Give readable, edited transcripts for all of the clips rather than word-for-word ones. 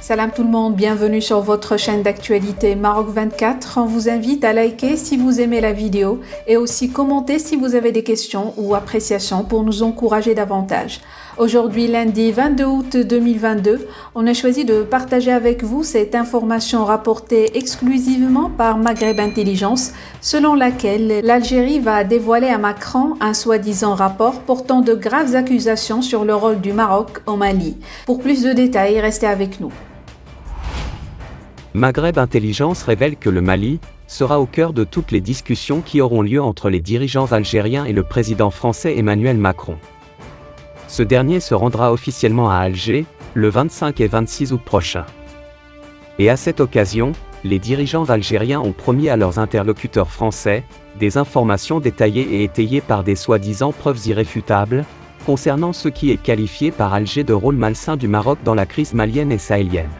Salam tout le monde, bienvenue sur votre chaîne d'actualité Maroc 24. On vous invite à liker si vous aimez la vidéo et aussi commenter si vous avez des questions ou appréciations pour nous encourager davantage. Aujourd'hui, lundi 22 août 2022, on a choisi de partager avec vous cette information rapportée exclusivement par Maghreb Intelligence, selon laquelle l'Algérie va dévoiler à Macron un soi-disant rapport portant de graves accusations sur le rôle du Maroc au Mali. Pour plus de détails, restez avec nous. Maghreb Intelligence révèle que le Mali sera au cœur de toutes les discussions qui auront lieu entre les dirigeants algériens et le président français Emmanuel Macron. Ce dernier se rendra officiellement à Alger, le 25 et 26 août prochain. Et à cette occasion, les dirigeants algériens ont promis à leurs interlocuteurs français des informations détaillées et étayées par des soi-disant preuves irréfutables, concernant ce qui est qualifié par Alger de rôle malsain du Maroc dans la crise malienne et sahélienne.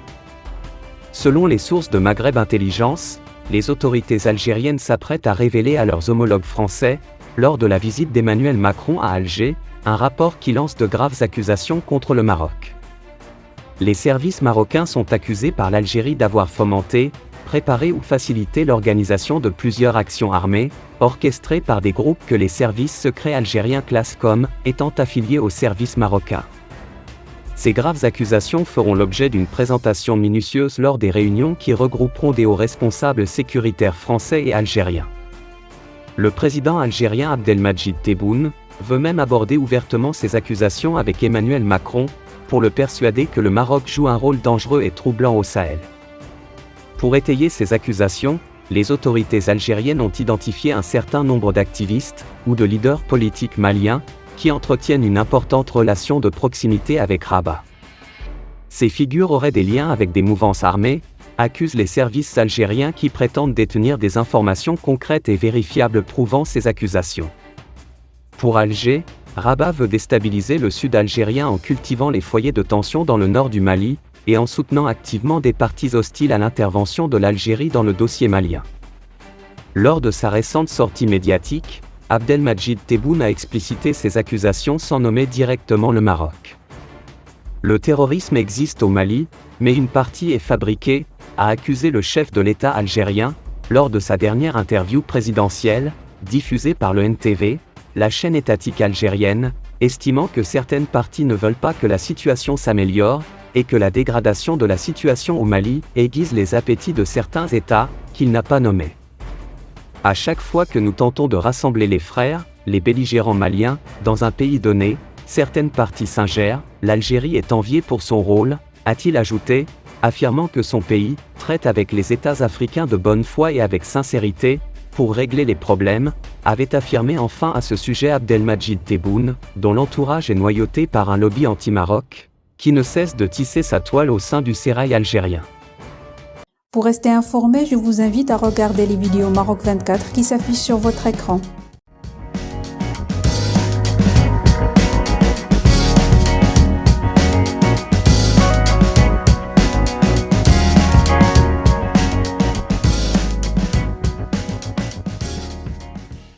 Selon les sources de Maghreb Intelligence, les autorités algériennes s'apprêtent à révéler à leurs homologues français, lors de la visite d'Emmanuel Macron à Alger, un rapport qui lance de graves accusations contre le Maroc. Les services marocains sont accusés par l'Algérie d'avoir fomenté, préparé ou facilité l'organisation de plusieurs actions armées, orchestrées par des groupes que les services secrets algériens classent comme étant affiliés aux services marocains. Ces graves accusations feront l'objet d'une présentation minutieuse lors des réunions qui regrouperont des hauts responsables sécuritaires français et algériens. Le président algérien Abdelmadjid Tebboune veut même aborder ouvertement ces accusations avec Emmanuel Macron, pour le persuader que le Maroc joue un rôle dangereux et troublant au Sahel. Pour étayer ces accusations, les autorités algériennes ont identifié un certain nombre d'activistes, ou de leaders politiques maliens, qui entretiennent une importante relation de proximité avec Rabat. Ces figures auraient des liens avec des mouvances armées, accusent les services algériens qui prétendent détenir des informations concrètes et vérifiables prouvant ces accusations. Pour Alger, Rabat veut déstabiliser le sud algérien en cultivant les foyers de tension dans le nord du Mali, et en soutenant activement des partis hostiles à l'intervention de l'Algérie dans le dossier malien. Lors de sa récente sortie médiatique, Abdelmadjid Tebboune a explicité ces accusations sans nommer directement le Maroc. Le terrorisme existe au Mali, mais une partie est fabriquée, a accusé le chef de l'État algérien, lors de sa dernière interview présidentielle, diffusée par le NTV, la chaîne étatique algérienne, estimant que certaines parties ne veulent pas que la situation s'améliore, et que la dégradation de la situation au Mali aiguise les appétits de certains États, qu'il n'a pas nommés. À chaque fois que nous tentons de rassembler les frères, les belligérants maliens, dans un pays donné, certaines parties s'ingèrent, l'Algérie est enviée pour son rôle, a-t-il ajouté, affirmant que son pays traite avec les États africains de bonne foi et avec sincérité, pour régler les problèmes, avait affirmé enfin à ce sujet Abdelmadjid Tebboune, dont l'entourage est noyauté par un lobby anti-Maroc, qui ne cesse de tisser sa toile au sein du sérail algérien. Pour rester informé, je vous invite à regarder les vidéos Maroc 24 qui s'affichent sur votre écran.